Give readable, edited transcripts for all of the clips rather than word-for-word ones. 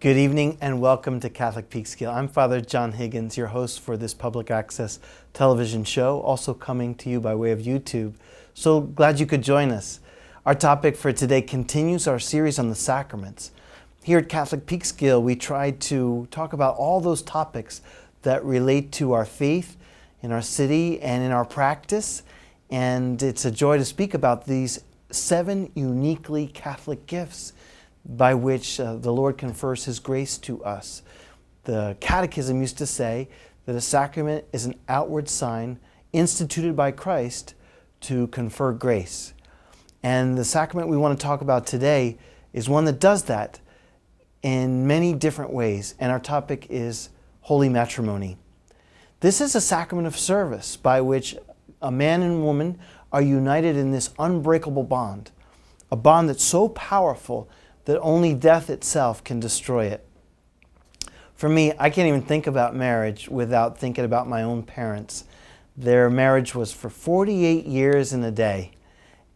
Good evening and welcome to Catholic Peekskill. I'm Father John Higgins, your host for this public access television show, also coming to you by way of YouTube. So glad you could join us. Our topic for today continues our series on the sacraments. Here at Catholic Peekskill, we try to talk about all those topics that relate to our faith in our city and in our practice. And it's a joy to speak about these 7 uniquely Catholic gifts by which the Lord confers His grace to us. The Catechism used to say that a sacrament is an outward sign instituted by Christ to confer grace. And the sacrament we want to talk about today is one that does that in many different ways. And our topic is holy matrimony. This is a sacrament of service by which a man and woman are united in this unbreakable bond, a bond that's so powerful that only death itself can destroy it. For me, I can't even think about marriage without thinking about my own parents. Their marriage was for 48 years and a day.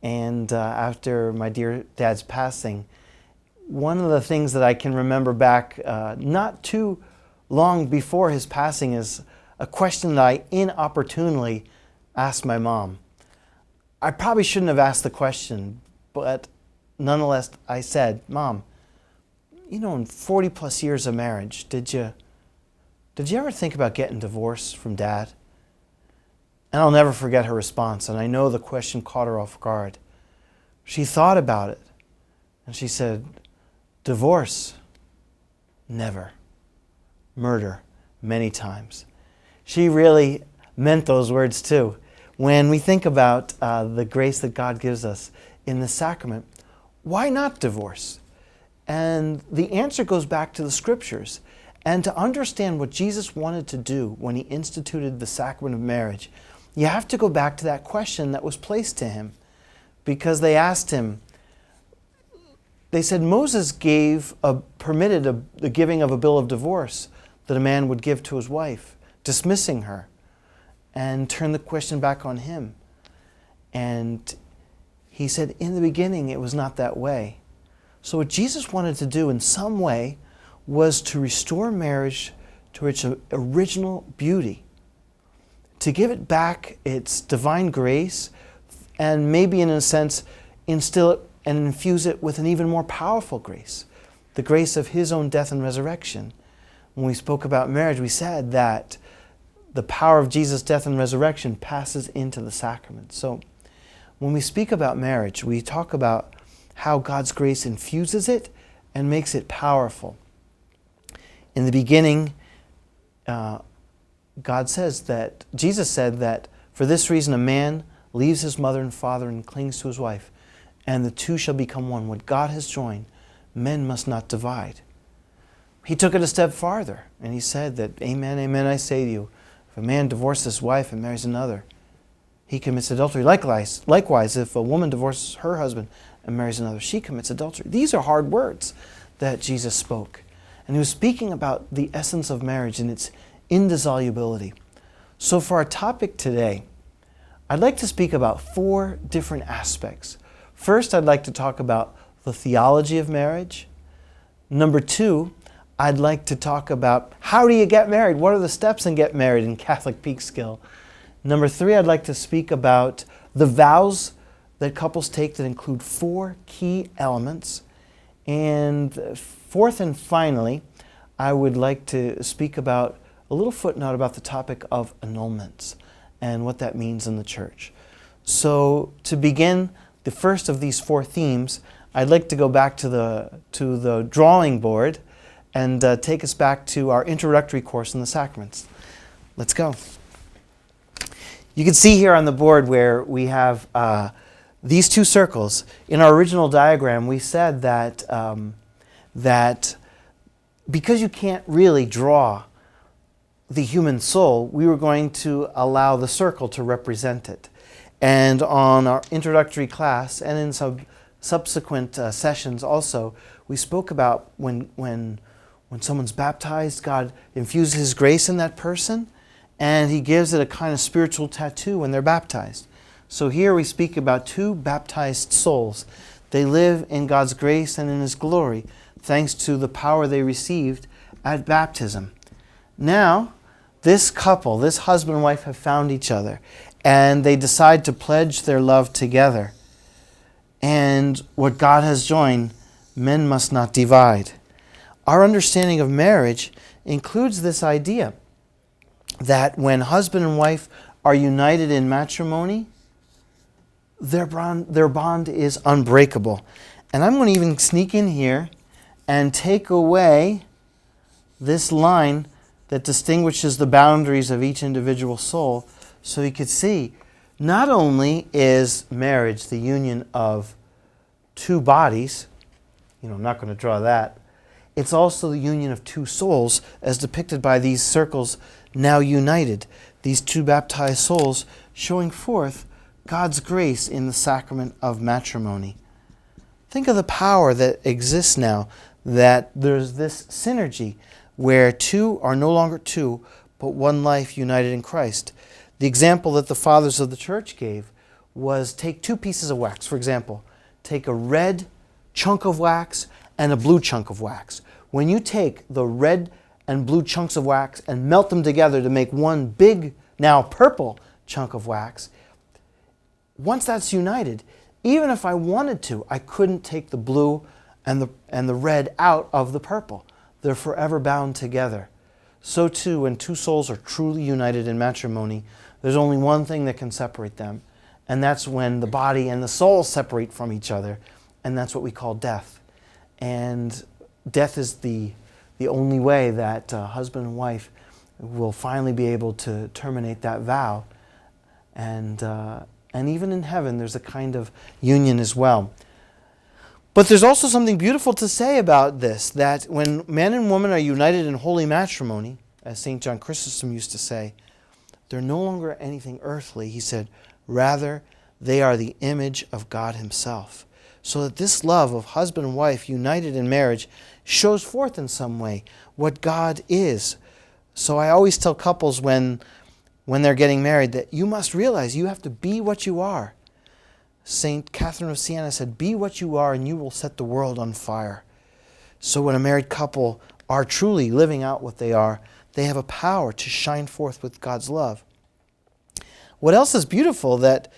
And after my dear dad's passing, one of the things that I can remember back not too long before his passing is a question that I inopportunely asked my mom. I probably shouldn't have asked the question, but nonetheless, I said, "Mom, in 40 plus years of marriage, did you ever think about getting divorced from Dad?" And I'll never forget her response, and I know the question caught her off guard. She thought about it, and she said, "Divorce? Never. Murder? Many times." She really meant those words too. When we think about the grace that God gives us in the sacrament, why not divorce? And the answer goes back to the Scriptures. And to understand what Jesus wanted to do when He instituted the sacrament of marriage, you have to go back to that question that was placed to Him. Because they asked Him, they said Moses permitted the giving of a bill of divorce that a man would give to his wife, dismissing her, and turn the question back on Him. And He said, in the beginning, it was not that way. So what Jesus wanted to do in some way was to restore marriage to its original beauty, to give it back its divine grace, and maybe in a sense, instill it and infuse it with an even more powerful grace, the grace of His own death and resurrection. When we spoke about marriage, we said that the power of Jesus' death and resurrection passes into the sacrament. So when we speak about marriage, we talk about how God's grace infuses it and makes it powerful. In the beginning, Jesus said that for this reason a man leaves his mother and father and clings to his wife, and the two shall become one. What God has joined, men must not divide. He took it a step farther, and He said that, "Amen, amen, I say to you, if a man divorces his wife and marries another, he commits adultery. Likewise, if a woman divorces her husband and marries another, she commits adultery." These are hard words that Jesus spoke. And He was speaking about the essence of marriage and its indissolubility. So for our topic today, I'd like to speak about 4 different aspects. First, I'd like to talk about the theology of marriage. Number 2, I'd like to talk about how do you get married? What are the steps in get married in Catholic Peekskill? Number 3, I'd like to speak about the vows that couples take that include 4 key elements. And 4th and finally, I would like to speak about a little footnote about the topic of annulments and what that means in the Church. So to begin the first of these 4 themes, I'd like to go back to the drawing board and take us back to our introductory course in the sacraments. Let's go. You can see here on the board where we have these 2 circles. In our original diagram, we said that because you can't really draw the human soul, we were going to allow the circle to represent it. And on our introductory class and in some subsequent sessions also, we spoke about when someone's baptized, God infuses His grace in that person, and He gives it a kind of spiritual tattoo when they're baptized. So here we speak about 2 baptized souls. They live in God's grace and in His glory. thanks to the power they received at baptism. Now, this couple, this husband and wife, have found each other, and they decide to pledge their love together. And what God has joined, men must not divide. Our understanding of marriage includes this idea that when husband and wife are united in matrimony, their bond is unbreakable. And I'm going to even sneak in here and take away this line that distinguishes the boundaries of each individual soul, so you could see not only is marriage the union of two bodies, I'm not going to draw that, it's also the union of two souls, as depicted by these circles now united, these two baptized souls showing forth God's grace in the sacrament of matrimony. Think of the power that exists now, that there's this synergy where two are no longer two, but one life united in Christ. The example that the fathers of the church gave was take two pieces of wax. For example, take a red chunk of wax and a blue chunk of wax. When you take the red and blue chunks of wax and melt them together to make one big, now purple chunk of wax, once that's united, even if I wanted to, I couldn't take the blue and the red out of the purple. They're forever bound together. So too, when two souls are truly united in matrimony, there's only one thing that can separate them, and that's when the body and the soul separate from each other, and that's what we call death. And death is the only way that husband and wife will finally be able to terminate that vow. And even in heaven, there's a kind of union as well. But there's also something beautiful to say about this, that when man and woman are united in holy matrimony, as St. John Chrysostom used to say, they're no longer anything earthly. He said, rather, they are the image of God himself. So that this love of husband and wife united in marriage shows forth in some way what God is. So I always tell couples when they're getting married that you must realize you have to be what you are. St. Catherine of Siena said, be what you are and you will set the world on fire. So when a married couple are truly living out what they are, they have a power to shine forth with God's love. What else is beautiful, that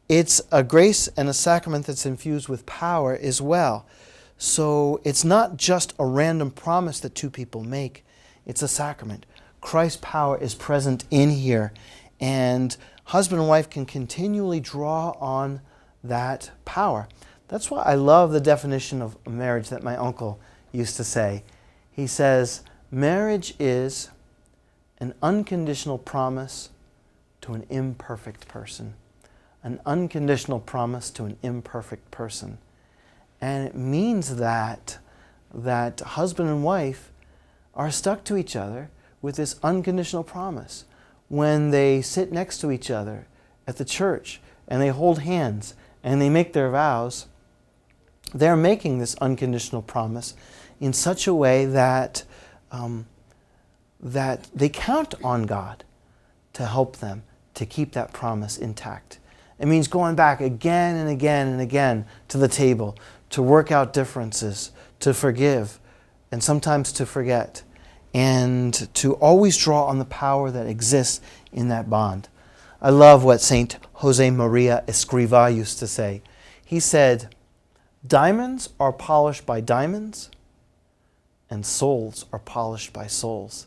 it's a grace and a sacrament that's infused with power as well. So it's not just a random promise that two people make, it's a sacrament. Christ's power is present in here, and husband and wife can continually draw on that power. That's why I love the definition of marriage that my uncle used to say. He says, marriage is an unconditional promise to an imperfect person. An unconditional promise to an imperfect person. And it means that husband and wife are stuck to each other with this unconditional promise. When they sit next to each other at the church and they hold hands and they make their vows, they're making this unconditional promise in such a way that they count on God to help them to keep that promise intact. It means going back again and again and again to the table, to work out differences, to forgive, and sometimes to forget, and to always draw on the power that exists in that bond. I love what St. Jose Maria Escrivá used to say. He said, diamonds are polished by diamonds, and souls are polished by souls.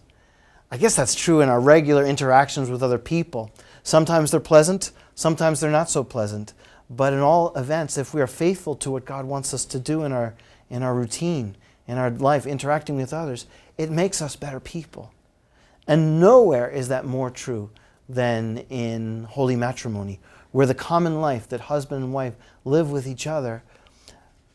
I guess that's true in our regular interactions with other people. Sometimes they're pleasant, sometimes they're not so pleasant. But in all events, if we are faithful to what God wants us to do in our routine, in our life, interacting with others, it makes us better people. And nowhere is that more true than in holy matrimony, where the common life that husband and wife live with each other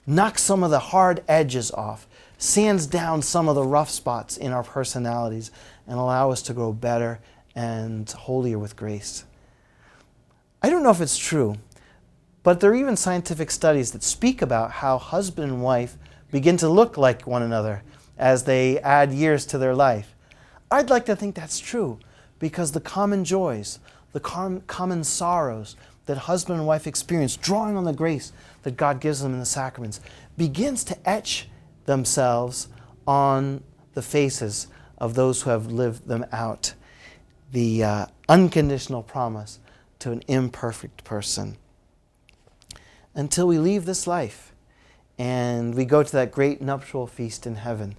knocks some of the hard edges off, sands down some of the rough spots in our personalities, and allow us to grow better and holier with grace. I don't know if it's true, but there are even scientific studies that speak about how husband and wife begin to look like one another as they add years to their life. I'd like to think that's true, because the common joys, the common sorrows that husband and wife experience, drawing on the grace that God gives them in the sacraments, begins to etch themselves on the faces of those who have lived them out. The unconditional promise to an imperfect person. Until we leave this life and we go to that great nuptial feast in heaven.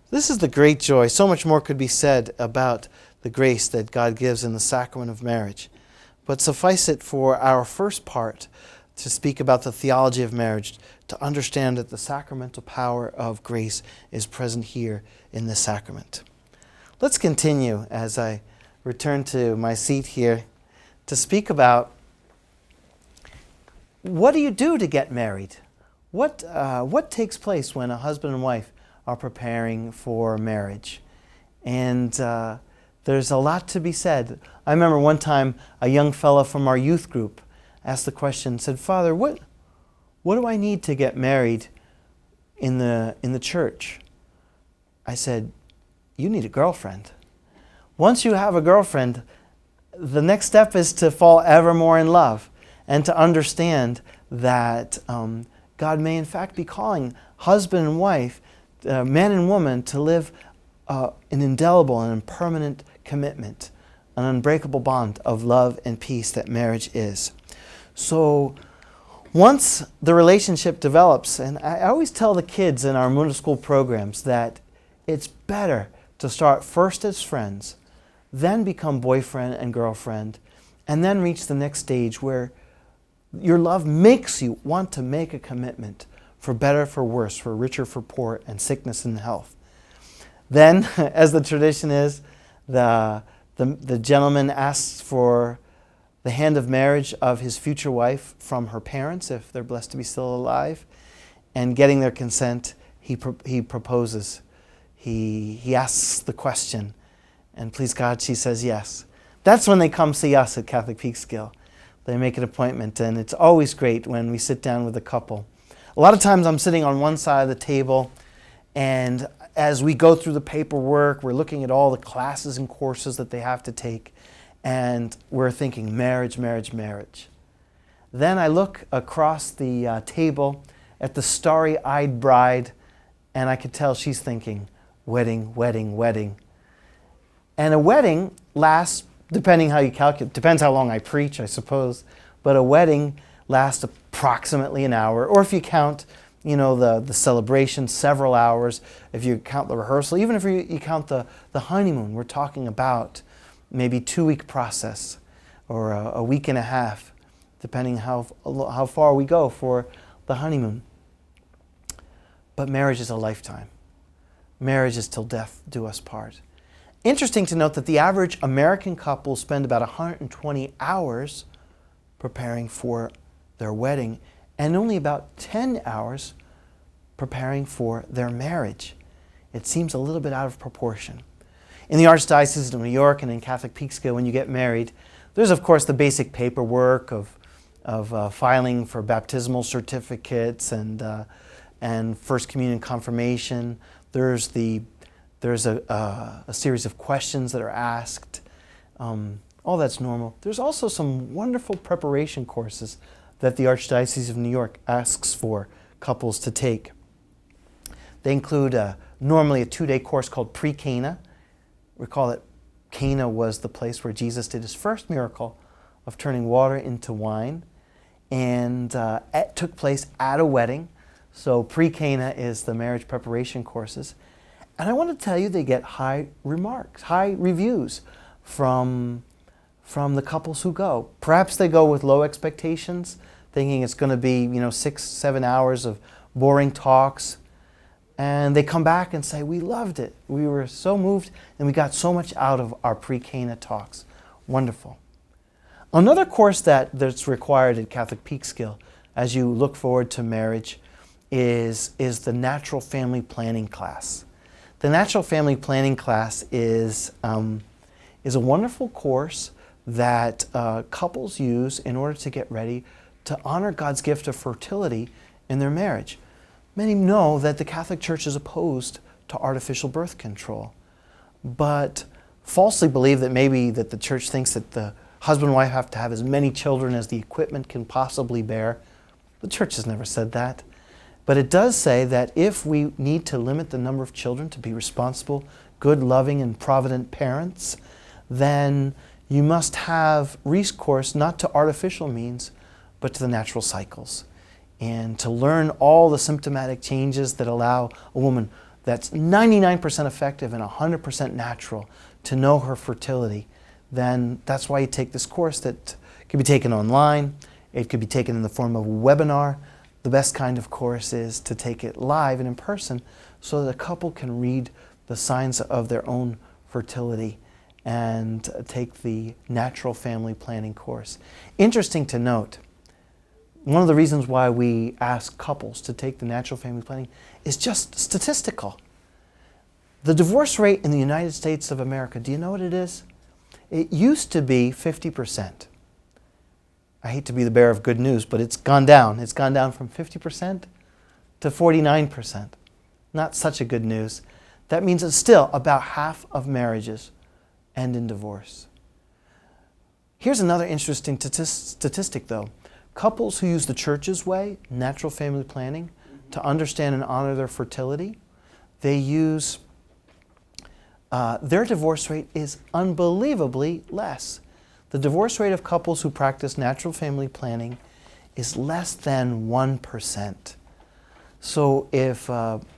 This is the great joy. So much more could be said about the grace that God gives in the sacrament of marriage. But suffice it for our first part to speak about the theology of marriage, to understand that the sacramental power of grace is present here in this sacrament. Let's continue as I return to my seat here to speak about what do you do to get married? What takes place when a husband and wife are preparing for marriage? And there's a lot to be said. I remember one time a young fellow from our youth group asked the question, said, "Father, what do I need to get married in the church?" I said, "You need a girlfriend. Once you have a girlfriend, the next step is to fall ever more in love and to understand that God may in fact be calling husband and wife, man and woman, to live an indelible and permanent commitment, an unbreakable bond of love and peace that marriage is." So once the relationship develops, and I always tell the kids in our middle school programs that it's better to start first as friends, then become boyfriend and girlfriend, and then reach the next stage where your love makes you want to make a commitment for better, for worse, for richer, for poor, and sickness and health. Then, as the tradition is, the gentleman asks for the hand of marriage of his future wife from her parents, if they're blessed to be still alive, and getting their consent, he proposes. He asks the question, and please God, she says yes. That's when they come see us at Catholic Peekskill. They make an appointment, and it's always great when we sit down with a couple. A lot of times I'm sitting on one side of the table, and as we go through the paperwork, we're looking at all the classes and courses that they have to take, and we're thinking marriage, marriage, marriage. Then I look across the table at the starry-eyed bride, and I could tell she's thinking wedding, wedding, wedding. And a wedding lasts, depending how you calculate, depends how long I preach, I suppose, but a wedding lasts approximately an hour, or if you count, the celebration, several hours. If you count the rehearsal, even if you count the honeymoon, we're talking about maybe 2-week process or a week and a half, depending how far we go for the honeymoon. But marriage is a lifetime. Marriage is till death do us part. Interesting to note that the average American couple spend about 120 hours preparing for their wedding and only about 10 hours preparing for their marriage. It seems a little bit out of proportion. In the Archdiocese of New York and in Catholic Peekskill, when you get married, there's of course the basic paperwork of filing for baptismal certificates and First Communion confirmation. There's a series of questions that are asked. All that's normal. There's also some wonderful preparation courses that the Archdiocese of New York asks for couples to take. They include normally a 2-day course called Pre-Cana. Recall that Cana was the place where Jesus did his first miracle of turning water into wine, and it took place at a wedding. So Pre-Cana is the marriage preparation courses. And I want to tell you, they get high remarks, high reviews from the couples who go. Perhaps they go with low expectations, thinking it's going to be 6-7 hours of boring talks. And they come back and say, we loved it. We were so moved and we got so much out of our pre-Cana talks. Wonderful. Another course that's required at Catholic Peekskill as you look forward to marriage is the Natural Family Planning class. The Natural Family Planning class is a wonderful course that couples use in order to get ready to honor God's gift of fertility in their marriage. Many know that the Catholic Church is opposed to artificial birth control, but falsely believe that maybe that the Church thinks that the husband and wife have to have as many children as the equipment can possibly bear. The Church has never said that. But it does say that if we need to limit the number of children to be responsible, good, loving, and provident parents, then you must have recourse not to artificial means, but to the natural cycles. And to learn all the symptomatic changes that allow a woman that's 99% effective and 100% natural to know her fertility, then that's why you take this course that can be taken online. It could be taken in the form of a webinar. The best kind of course is to take it live and in person so that a couple can read the signs of their own fertility and take the natural family planning course. Interesting to note, one of the reasons why we ask couples to take the natural family planning is just statistical. The divorce rate in the United States of America, do you know what it is? It used to be 50%. I hate to be the bearer of good news, but it's gone down. It's gone down from 50% to 49%. Not such a good news. That means that still about half of marriages end in divorce. Here's another interesting statistic though. Couples who use the church's way, natural family planning, to understand and honor their fertility, they use, their divorce rate is unbelievably less. The divorce rate of couples who practice natural family planning is less than 1%. So if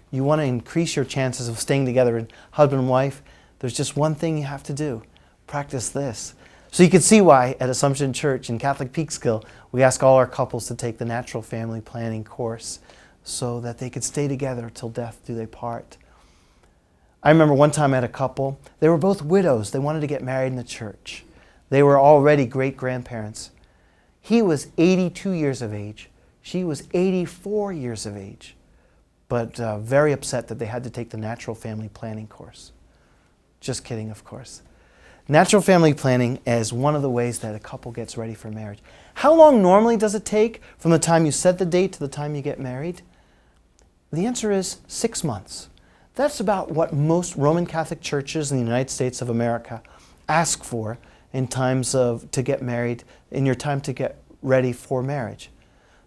you want to increase your chances of staying together and husband and wife, there's just one thing you have to do. Practice this. So you can see why at Assumption Church in Catholic Peekskill, we ask all our couples to take the natural family planning course so that they could stay together till death do they part. I remember one time I had a couple. They were both widows. They wanted to get married in the church. They were already great-grandparents. He was 82 years of age. She was 84 years of age, but very upset that they had to take the natural family planning course. Just kidding, of course. Natural family planning is one of the ways that a couple gets ready for marriage. How long normally does it take from the time you set the date to the time you get married? The answer is 6 months. That's about what most Roman Catholic churches in the United States of America ask for in times to get married, in your time to get ready for marriage.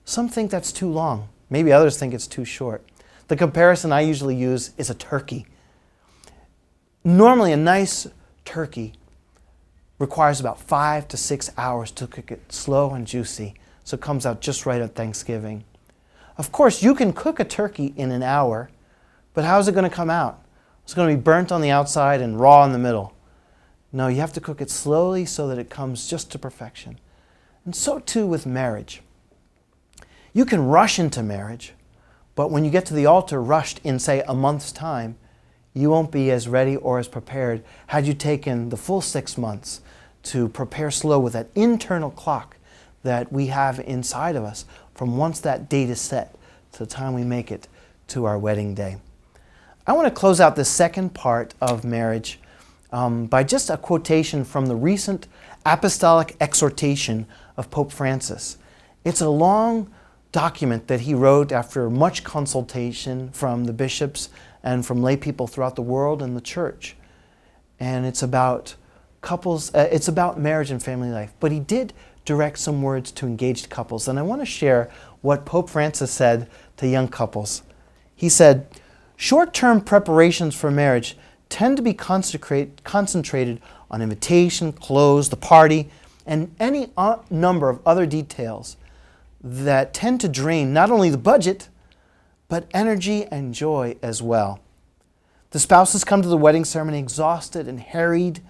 Some think that's too long. Maybe others think it's too short. The comparison I usually use is a turkey. Normally a nice turkey requires about 5 to 6 hours to cook it slow and juicy, so it comes out just right at Thanksgiving. Of course, you can cook a turkey in an hour, but how's it going to come out? It's going to be burnt on the outside and raw in the middle. No, you have to cook it slowly so that it comes just to perfection. And so too with marriage. You can rush into marriage, but when you get to the altar rushed in, say, a month's time, you won't be as ready or as prepared had you taken the full 6 months to prepare slow with that internal clock that we have inside of us from once that date is set to the time we make it to our wedding day. I want to close out the second part of marriage by just a quotation from the recent apostolic exhortation of Pope Francis. It's a long document that he wrote after much consultation from the bishops and from lay people throughout the world and the church. And it's about couples, it's about marriage and family life. But he did direct some words to engaged couples. And I want to share what Pope Francis said to young couples. He said, "Short-term preparations for marriage tend to be concentrated on invitation, clothes, the party, and any number of other details that tend to drain not only the budget, but energy and joy as well. The spouses come to the wedding ceremony exhausted and harried,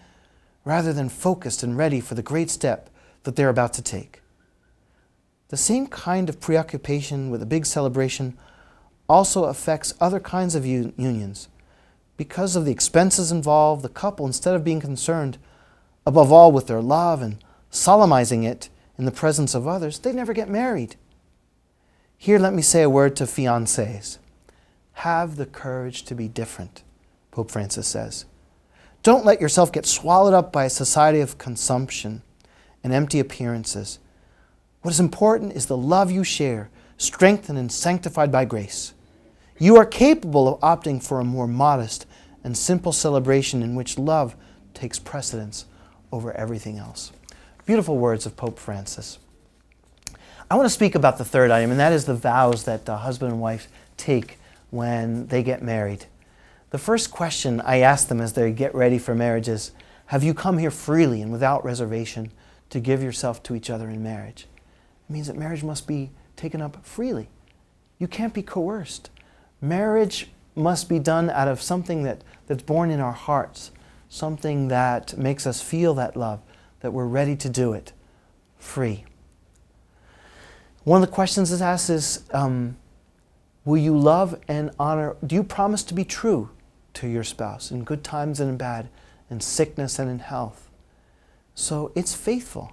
rather than focused and ready for the great step that they're about to take. The same kind of preoccupation with a big celebration also affects other kinds of unions. Because of the expenses involved, the couple, instead of being concerned above all with their love and solemnizing it in the presence of others, they never get married. Here, let me say a word to fiancés. Have the courage to be different," Pope Francis says. "Don't let yourself get swallowed up by a society of consumption and empty appearances. What is important is the love you share, strengthened and sanctified by grace. You are capable of opting for a more modest and simple celebration in which love takes precedence over everything else." Beautiful words of Pope Francis. I want to speak about the third item, and that is the vows that the husband and wife take when they get married. The first question I ask them as they get ready for marriage is, have you come here freely and without reservation to give yourself to each other in marriage? It means that marriage must be taken up freely. You can't be coerced. Marriage must be done out of something that's born in our hearts, something that makes us feel that love, that we're ready to do it free. One of the questions that's asked is, will you love and honor, do you promise to be true to your spouse in good times and in bad, in sickness and in health? So it's faithful.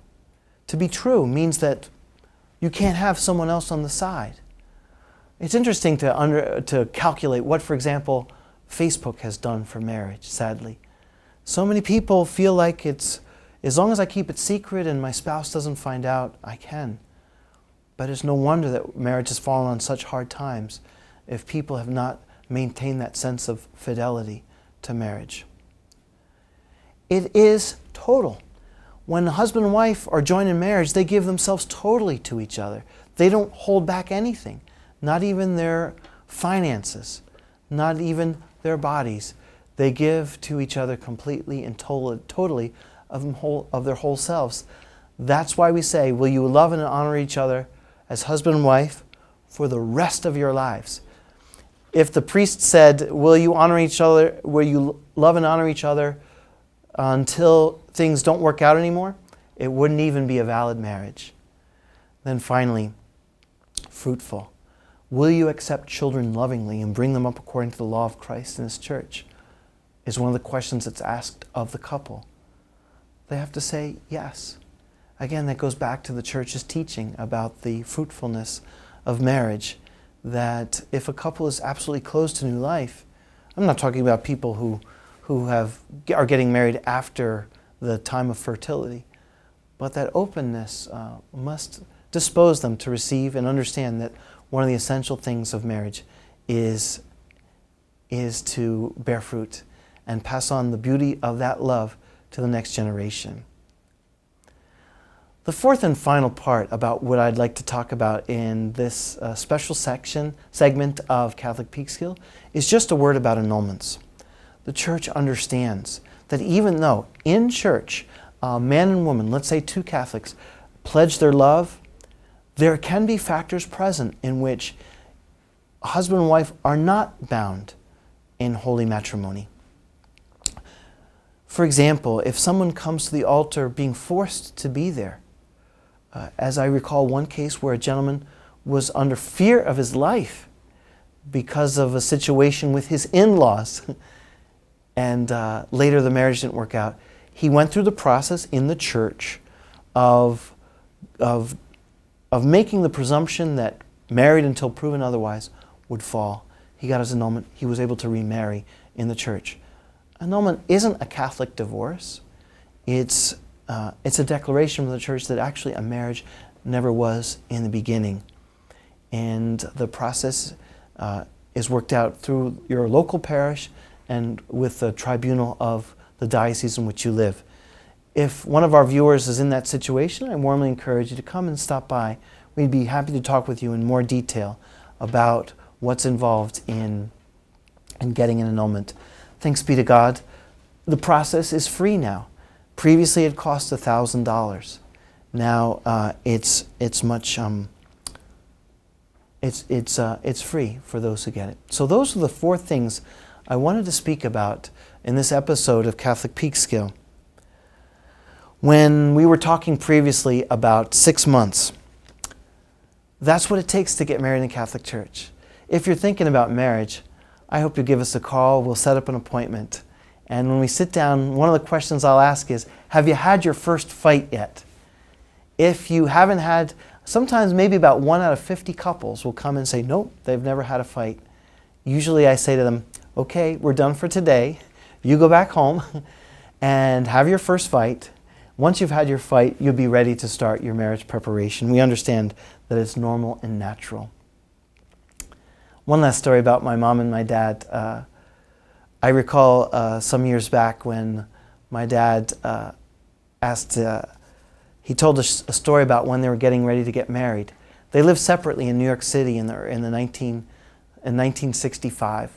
To be true means that you can't have someone else on the side. It's interesting to calculate what, for example, Facebook has done for marriage, sadly. So many people feel like it's, as long as I keep it secret and my spouse doesn't find out, I can. But it's no wonder that marriage has fallen on such hard times if people have not maintained that sense of fidelity to marriage. It is total. When a husband and wife are joined in marriage, they give themselves totally to each other. They don't hold back anything, not even their finances, not even their bodies. They give to each other completely and totally of their whole selves. That's why we say, will you love and honor each other as husband and wife for the rest of your lives? If the priest said, will you honor each other, will you love and honor each other until things don't work out anymore, it wouldn't even be a valid marriage. Then finally, fruitful. Will you accept children lovingly and bring them up according to the law of Christ and His church? Is one of the questions that's asked of the couple. They have to say yes. Again, that goes back to the church's teaching about the fruitfulness of marriage, that if a couple is absolutely closed to new life, I'm not talking about people who are getting married after the time of fertility, but that openness must dispose them to receive and understand that one of the essential things of marriage is to bear fruit and pass on the beauty of that love to the next generation. The fourth and final part about what I'd like to talk about in this special segment of Catholic Peekskill is just a word about annulments. The church understands that even though in church, man and woman, let's say two Catholics, pledge their love, there can be factors present in which husband and wife are not bound in holy matrimony. For example, if someone comes to the altar being forced to be there, as I recall one case where a gentleman was under fear of his life because of a situation with his in-laws, and later the marriage didn't work out. He went through the process in the church of making the presumption that married until proven otherwise would fall. He got his annulment. He was able to remarry in the church. Annulment isn't a Catholic divorce. It's a declaration from the church that actually a marriage never was in the beginning. And the process is worked out through your local parish and with the tribunal of the diocese in which you live. If one of our viewers is in that situation, I warmly encourage you to come and stop by. We'd be happy to talk with you in more detail about what's involved in getting an annulment. Thanks be to God, the process is free now. Previously it cost $1,000. Now it's much it's free for those who get it. So those are the four things I wanted to speak about in this episode of Catholic Peekskill. When we were talking previously about 6 months, that's what it takes to get married in the Catholic Church. If you're thinking about marriage, I hope you give us a call. We'll set up an appointment. And when we sit down, one of the questions I'll ask is, have you had your first fight yet? If you haven't had, sometimes maybe about 1 out of 50 couples will come and say, nope, they've never had a fight. Usually I say to them, okay, we're done for today. You go back home and have your first fight. Once you've had your fight, you'll be ready to start your marriage preparation. We understand that it's normal and natural. One last story about my mom and my dad. I recall some years back when my dad he told us a story about when they were getting ready to get married. They lived separately in New York City in 1965.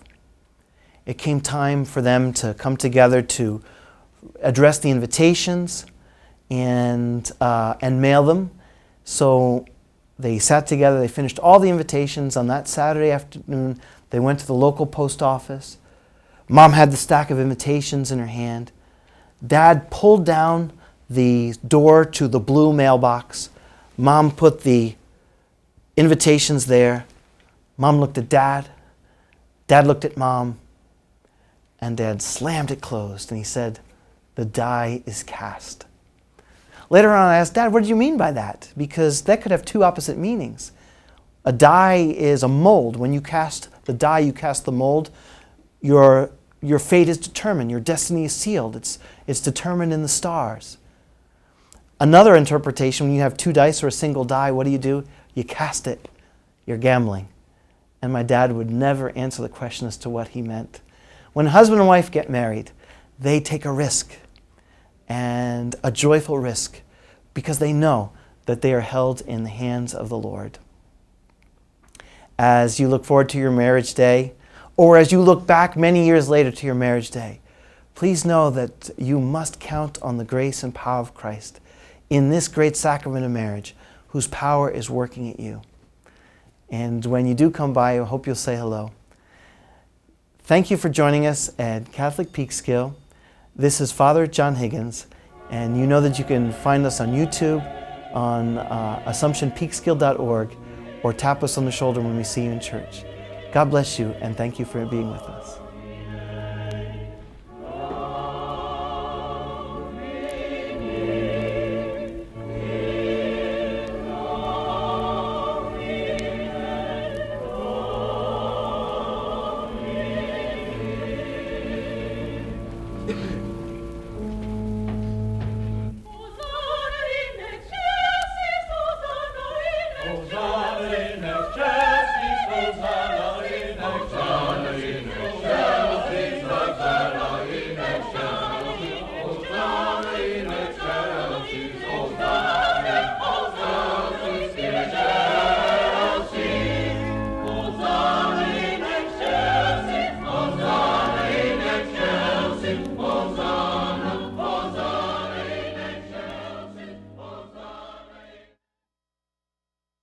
It came time for them to come together to address the invitations and mail them. So they sat together, they finished all the invitations on that Saturday afternoon. They went to the local post office. Mom had the stack of invitations in her hand. Dad pulled down the door to the blue mailbox. Mom put the invitations there. Mom looked at Dad. Dad looked at Mom. And Dad slammed it closed and he said, "The die is cast." Later on I asked, "Dad, what did you mean by that?" Because that could have two opposite meanings. A die is a mold. When you cast the die, you cast the mold, your fate is determined. Your destiny is sealed. It's determined in the stars. Another interpretation, when you have two dice or a single die, what do? You cast it. You're gambling. And my dad would never answer the question as to what he meant. When husband and wife get married, they take a risk, and a joyful risk, because they know that they are held in the hands of the Lord. As you look forward to your marriage day, or as you look back many years later to your marriage day, please know that you must count on the grace and power of Christ in this great sacrament of marriage, whose power is working at you. And when you do come by, I hope you'll say hello. Thank you for joining us at Catholic Peekskill. This is Father John Higgins, and you know that you can find us on YouTube, on AssumptionPeekskill.org, or tap us on the shoulder when we see you in church. God bless you, and thank you for being with us. Hosanna